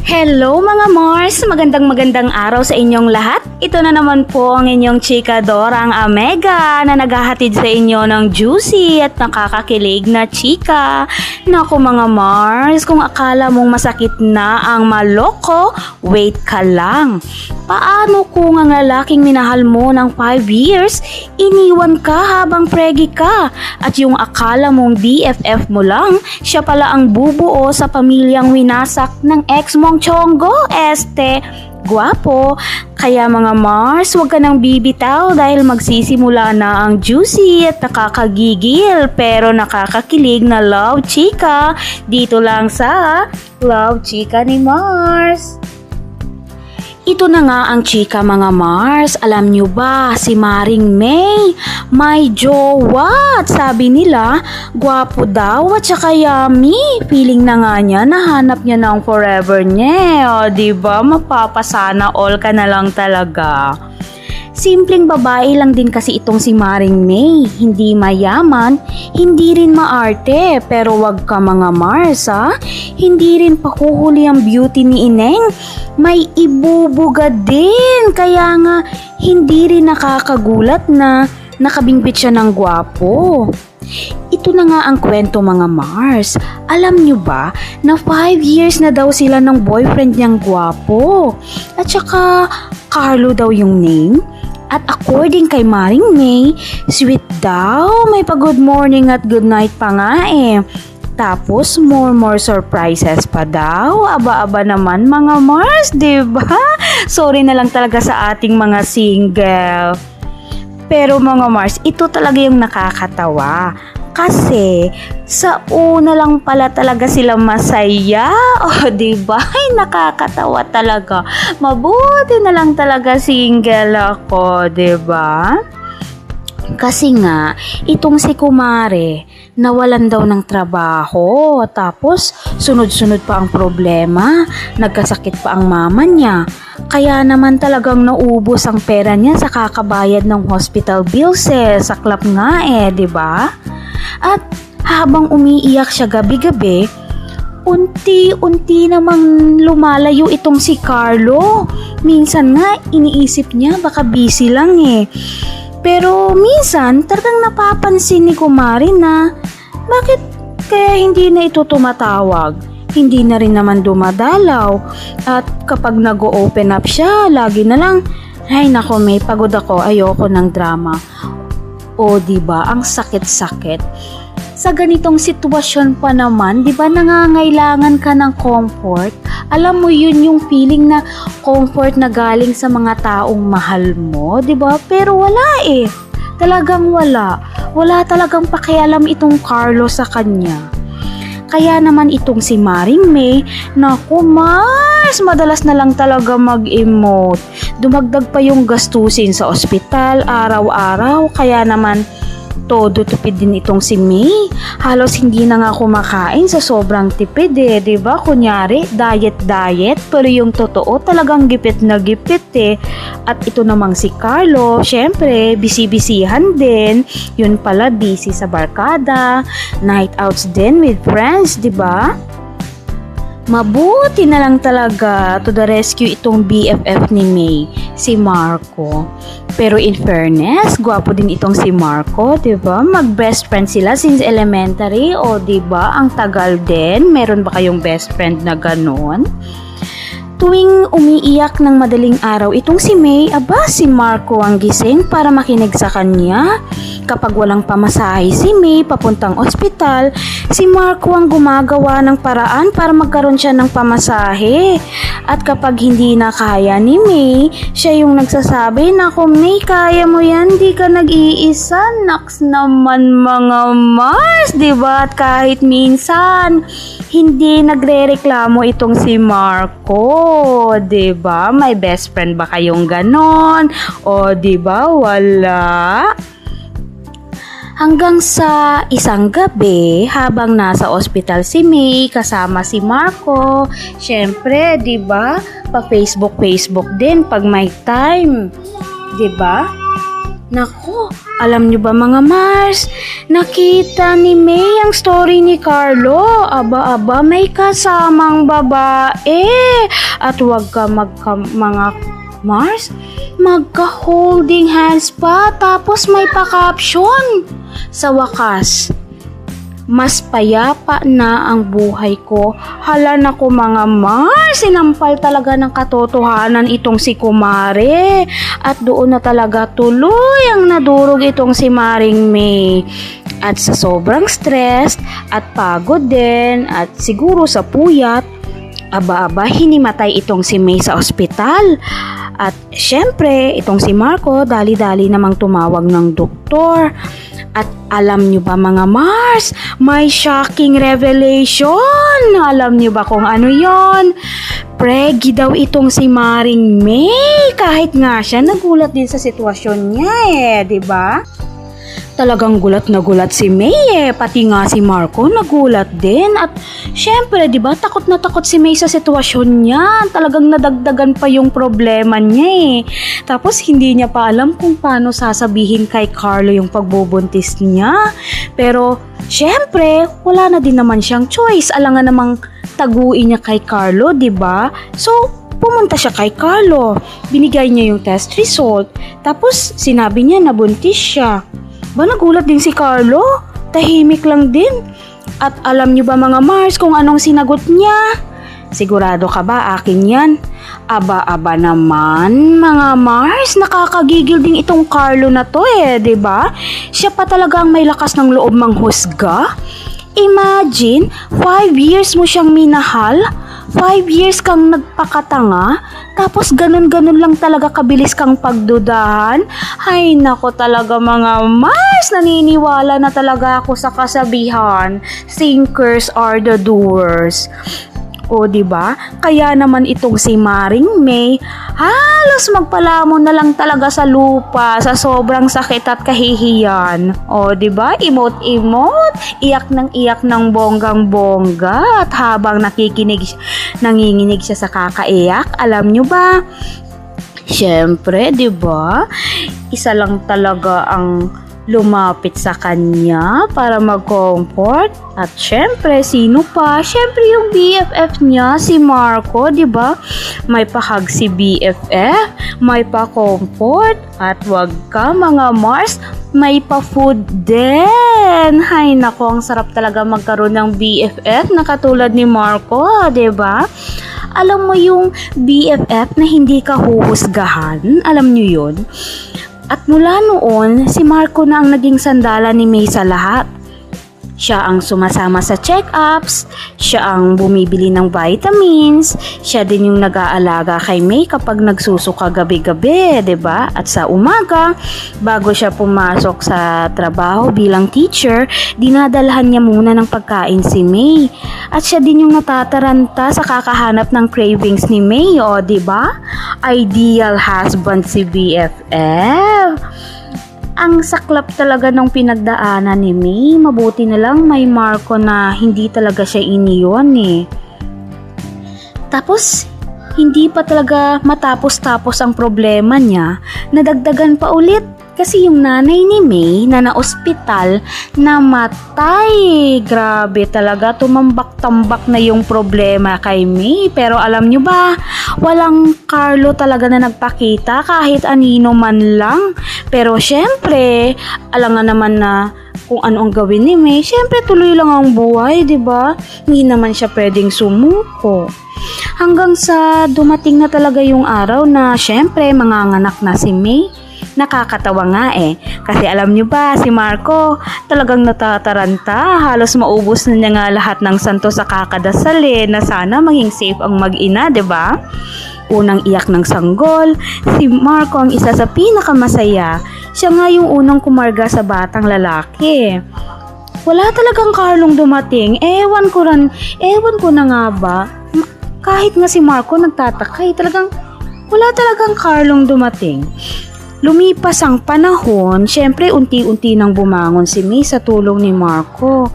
Hello mga Mars! Magandang araw sa inyong lahat. Ito na naman po ang inyong chika Dorang Amega na naghahatid sa inyo ng juicy at nakakakilig na chika. Naku mga Mars, kung akala mong masakit na ang maloko, wait ka lang. Paano kung ang lalaking minahal mo ng 5 years, iniwan ka habang pregi ka? At yung akala mong BFF mo lang, siya pala ang bubuo sa pamilyang winasak ng ex mong chonggo, guwapo. Kaya mga Mars, huwag ka nang bibitaw dahil magsisimula na ang juicy at nakakagigil pero nakakakilig na Love Chika dito lang sa Love Chika ni Mars. Ito na nga ang chika mga Mars. Alam nyo ba, si Maring May, may jowa. At sabi nila, gwapo daw at saka yummy. Feeling na nga niya, nahanap niya ng forever niya. O, diba? Mapapasana all ka na lang talaga. Simpleng babae lang din kasi itong si Maring May. Hindi mayaman, hindi rin maarte. Pero wag ka mga Mars ha. Hindi rin pahuhuli ang beauty ni Ineng. May ibubuga din. Kaya nga hindi rin nakakagulat na nakabingbit siya ng gwapo. Ito na nga ang kwento mga Mars. Alam nyo ba na 5 years na daw sila ng boyfriend niyang gwapo? At saka Carlo daw yung name? At according kay Maring May, sweet daw, may pa good morning at good night pa nga eh. Tapos more surprises pa daw. Aba-aba naman mga Mars, diba? Sorry na lang talaga sa ating mga single. Pero mga Mars, ito talaga yung nakakatawa. Kasi sa una lang pala talaga sila masaya. O diba? Ay, nakakatawa talaga. Mabuti na lang talaga single ako, diba? Kasi nga, itong si Kumare, nawalan daw ng trabaho. Tapos, sunod-sunod pa ang problema. Nagkasakit pa ang mama niya. Kaya naman talagang naubos ang pera niya sa kakabayad ng hospital bills eh. Saklap nga eh, diba? At habang umiiyak siya gabi-gabi, unti-unti namang lumalayo itong si Carlo. Minsan nga, iniisip niya baka busy lang eh. Pero minsan, talagang napapansin ni Kumari na bakit kaya hindi na ito tumatawag? Hindi na rin naman dumadalaw. At kapag nag-open up siya, lagi na lang, ay nako may pagod ako, ayoko ng drama. O diba, ang sakit-sakit. Sa ganitong sitwasyon pa naman, diba nangangailangan ka ng comfort? Alam mo yun yung feeling na comfort na galing sa mga taong mahal mo, diba? Pero wala eh. Talagang wala. Wala talagang pakialam itong Carlo sa kanya. Kaya naman itong si Maring May, naku Mars, madalas na lang talaga mag-emote. Dumagdag pa yung gastusin sa ospital araw-araw, kaya naman todo tipid din itong si May. Halos hindi na nga kumakain sa sobrang tipid eh, diba? Kunyari, diet, pero yung totoo talagang gipit na gipit eh. At ito namang si Carlo, syempre, busy-busyhan din. Yun pala, busy sa barkada, night outs din with friends, diba? Mabuti na lang talaga to the rescue itong BFF ni May, si Marco. Pero in fairness, gwapo din itong si Marco, diba? Mag-best friend sila since elementary, o diba? Ang tagal din. Meron ba kayong best friend na ganon? Tuwing umiiyak ng madaling araw itong si May, aba si Marco ang gising para makinig sa kanya. Kapag walang pamasahe si May papuntang ospital, si Marco ang gumagawa ng paraan para magkaroon siya ng pamasahe. At kapag hindi na kaya ni May, siya yung nagsasabi, "Naku May, kaya mo yan, di ka nag-iisa." Naks naman mga Mars, diba? At kahit minsan, hindi nagre-reklamo itong si Marco, diba? May best friend ba kayong ganon? O diba, wala? Hanggang sa isang gabi, habang nasa ospital si May kasama si Marco, syempre, 'di ba? Pa Facebook din pag may time. 'Di ba? Nako, Alam nyo ba mga Mars, nakita ni May ang story ni Carlo. Aba, may kasamang babae. At huwag ka mga Mars, magka-holding hands pa, tapos may pa-caption. Sa wakas, mas payapa na ang buhay ko. Hala na ko mga Mars, sinampal talaga ng katotohanan itong si Kumare. At doon na talaga tuloy ang nadurog itong si Maring May. At sa sobrang stress at pagod din at siguro sa puyat, aba, hinimatay itong si May sa ospital. At syempre, itong si Marco, dali-dali namang tumawag ng doktor. At alam nyo ba mga Mars, may shocking revelation. Alam nyo ba kung ano yon? Pregi daw itong si Maring May. Kahit nga siya, nagulat din sa sitwasyon niya di ba? Talagang gulat na gulat si May pati nga si Marco nagulat din. At syempre, di ba, takot na takot si May sa sitwasyon niya. Talagang nadagdagan pa yung problema niya Tapos hindi niya pa alam kung paano sasabihin kay Carlo yung pagbubuntis niya. Pero syempre, wala na din naman siyang choice. Alangan namang taguin niya kay Carlo, di ba? So, pumunta siya kay Carlo. Binigay niya yung test result. Tapos sinabi niya na buntis siya. Ba, nagulat din si Carlo? Tahimik lang din. At alam niyo ba mga Mars kung anong sinagot niya? Sigurado ka ba akin yan? Aba naman mga Mars, nakakagigil din itong Carlo na to di ba? Siya pa talaga ang may lakas ng loob manghusga. Imagine, 5 years mo siyang minahal, 5 years kang nagpakatanga, tapos ganun-ganun lang talaga kabilis kang pagdudahan. Ay nako talaga mga Mars, naniniwala na talaga ako sa kasabihan, thinkers are the doers. O diba? Kaya naman itong si Maring May, halos magpalamon na lang talaga sa lupa sa sobrang sakit at kahihiyan. O diba? Emote, iyak ng bonggang-bongga. At habang nanginginig siya sa kakaiyak, alam nyo ba? Syempre, diba? Isa lang talaga ang lumapit sa kanya para mag-comfort. At syempre, sino pa? Syempre yung BFF niya, si Marco, di ba? May pahag si BFF, may pa-comfort, at wag ka mga Mars, may pa-food din. Hay nako, ang sarap talaga magkaroon ng BFF na katulad ni Marco, di ba? Alam mo yung BFF na hindi ka huhusgahan? Alam nyo yun? At mula noon, si Marco na ang naging sandalan ni May sa lahat. Siya ang sumasama sa check-ups, siya ang bumibili ng vitamins, siya din yung nag-aalaga kay May kapag nagsusuka gabi-gabi, 'di ba? At sa umaga, bago siya pumasok sa trabaho bilang teacher, dinadalhan niya muna ng pagkain si May. At siya din yung natataranta sa kakahanap ng cravings ni May, 'di ba? Ideal husband si BFF. Ang saklap talaga ng pinagdaanan ni May. Mabuti na lang may Marco na hindi talaga siya iniyon Tapos, hindi pa talaga matapos-tapos ang problema niya. Nadagdagan pa ulit kasi yung nanay ni May na na-ospital namatay. Grabe talaga, tumambak-tambak na yung problema kay May. Pero alam nyo ba, walang Carlo talaga na nagpakita kahit anino man lang. Pero syempre, alam nga naman na kung ano ang gawin ni May. Syempre, tuloy lang ang buhay, di ba? Hindi naman siya pwedeng sumuko. Hanggang sa dumating na talaga yung araw na syempre, manganganak na si May. Nakakatawa nga kasi alam nyo ba, si Marco talagang natataranta, halos maubos na niya nga lahat ng santo sa kakadasal na sana maging safe ang mag-ina, 'di ba? Unang iyak ng sanggol, si Marco ang isa sa pinakamasaya. Siya nga yung unang kumarga sa batang lalaki. Wala talagang Carlong dumating. Ewan ko na nga ba. Kahit nga si Marco nagtataka, talagang wala talagang Carlong dumating. Lumipas ang panahon, syempre unti-unti nang bumangon si May sa tulong ni Marco.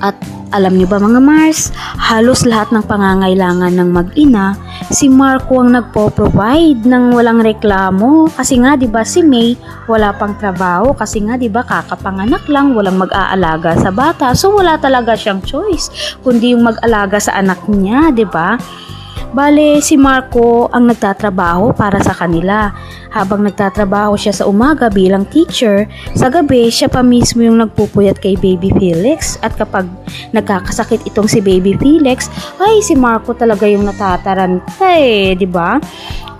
At alam niyo ba mga Mars, halos lahat ng pangangailangan ng mag-ina, si Marco ang nagpo-provide ng walang reklamo kasi nga 'di ba si May wala pang trabaho kasi nga 'di ba kakapanganak lang, walang mag-aalaga sa bata. So wala talaga siyang choice kundi yung mag-alaga sa anak niya, 'di ba? Bale, si Marco ang nagtatrabaho para sa kanila. Habang nagtatrabaho siya sa umaga bilang teacher, sa gabi siya pa mismo yung nagpupuyat kay Baby Felix. At kapag nagkakasakit itong si Baby Felix, ay si Marco talaga yung natataranta di ba?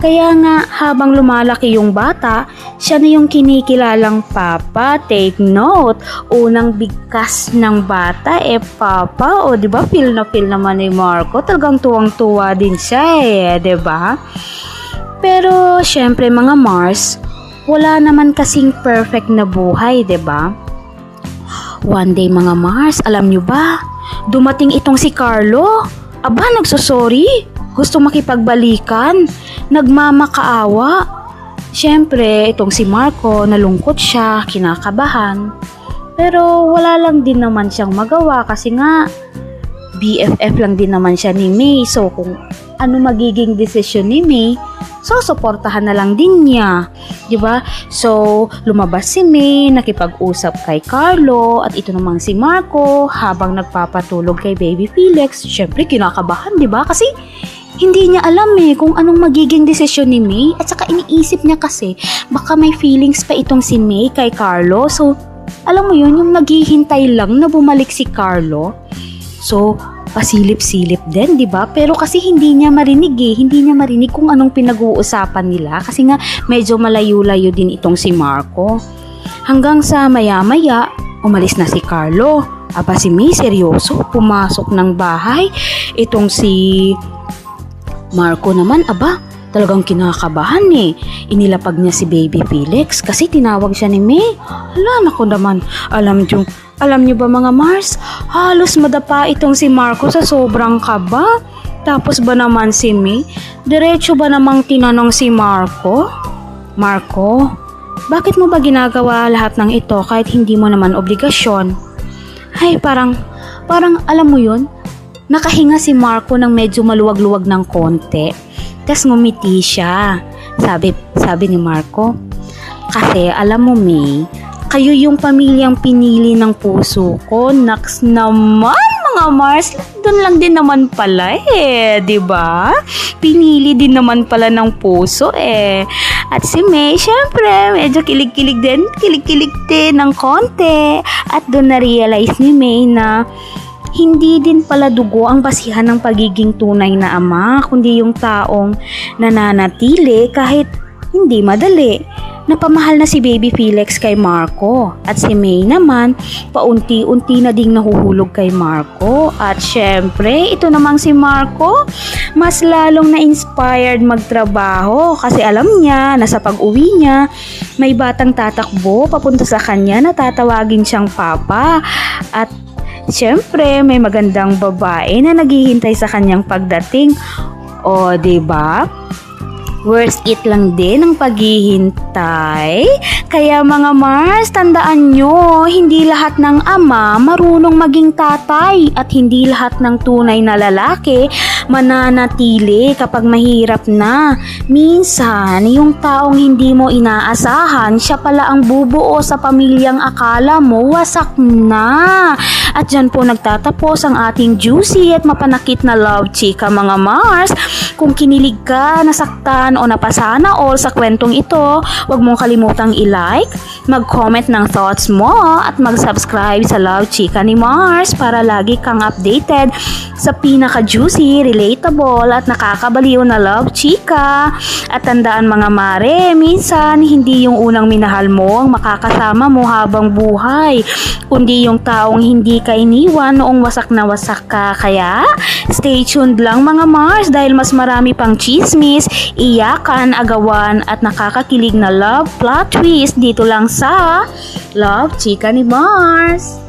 Kaya nga habang lumalaki yung bata, siya na yung kinikilalang Papa. Take note, unang bigkas ng bata Papa. O di ba feel na feel naman ni Marco, talagang tuwang-tuwa din siya 'di ba? Pero syempre mga Mars, wala naman kasing perfect na buhay, 'di ba? One day mga Mars, alam nyo ba? Dumating itong si Carlo. Aba, nagsosorry. Gusto makipagbalikan. Nagmamakaawa. Syempre, itong si Marco, nalungkot siya, kinakabahan. Pero wala lang din naman siyang magawa kasi nga BFF lang din naman siya ni May. So kung ano magiging desisyon ni May, so suportahan na lang din niya, 'di ba? So lumabas si May, nakipag-usap kay Carlo at ito namang si Marco habang nagpapatulog kay Baby Felix. Syempre kinakabahan, 'di ba? Kasi hindi niya alam kung anong magiging desisyon ni May at saka iniisip niya kasi baka may feelings pa itong si May kay Carlo. So alam mo yun, yung naghihintay lang na bumalik si Carlo. So pasilip-silip din, 'di ba? Pero kasi hindi niya marinig hindi niya marinig kung anong pinag-uusapan nila kasi nga medyo malayo-layo din itong si Marco. Hanggang sa maya-maya, umalis na si Carlo. Aba si May seryoso, pumasok ng bahay. Itong si Marco naman, aba, talagang kinakabahan Inilapag niya si Baby Felix kasi tinawag siya ni May. Hala, naku naman, alam niyo ba mga Mars, halos madapa itong si Marco sa sobrang kaba. Tapos ba naman si May, diretso ba namang tinanong si Marco, Marco, bakit mo ba ginagawa lahat ng ito kahit hindi mo naman obligasyon? Ay, parang alam mo yun, nakahinga si Marco ng medyo maluwag-luwag ng konti. Tas ngumiti siya. Sabi ni Marco, kasi alam mo May, kayo yung pamilyang pinili ng puso ko. Naks naman mga Mars, doon lang din naman pala 'di ba? Pinili din naman pala ng puso At si May, syempre, medyo kilig-kilig din ng konti. At doon na-realize ni May na hindi din pala dugo ang basihan ng pagiging tunay na ama, kundi yung taong nananatili kahit hindi madali. Napamahal na si Baby Felix kay Marco at si May naman paunti-unti na ding nahuhulog kay Marco. At syempre, ito namang si Marco mas lalong na-inspired magtrabaho kasi alam niya na sa pag-uwi niya may batang tatakbo papunta sa kanya na tatawagin siyang Papa. At siyempre, may magandang babae na naghihintay sa kanyang pagdating. O, 'di ba? Worth it lang din ang paghihintay. Kaya mga Mars, tandaan nyo, hindi lahat ng ama marunong maging tatay at hindi lahat ng tunay na lalaki mananatili kapag mahirap na. Minsan, yung taong hindi mo inaasahan, siya pala ang bubuo sa pamilyang akala mo wasak na. At dyan po nagtatapos ang ating juicy at mapanakit na love chika mga Mars. Kung kinilig ka, nasaktan o napasana all sa kwentong ito, huwag mong kalimutang i-like, mag-comment ng thoughts mo at mag-subscribe sa Love Chika ni Mars para lagi kang updated sa pinaka-juicy, relatable at nakakabaliw na Love Chika. At tandaan mga mare, minsan hindi yung unang minahal mo ang makakasama mo habang buhay, kundi yung taong hindi ka iniwan noong wasak na wasak ka. Kaya stay tuned lang mga Mars dahil mas marami pang chismis, iyakan, agawan at nakakakilig na love plot twist dito lang sa Love Chika ni Mars.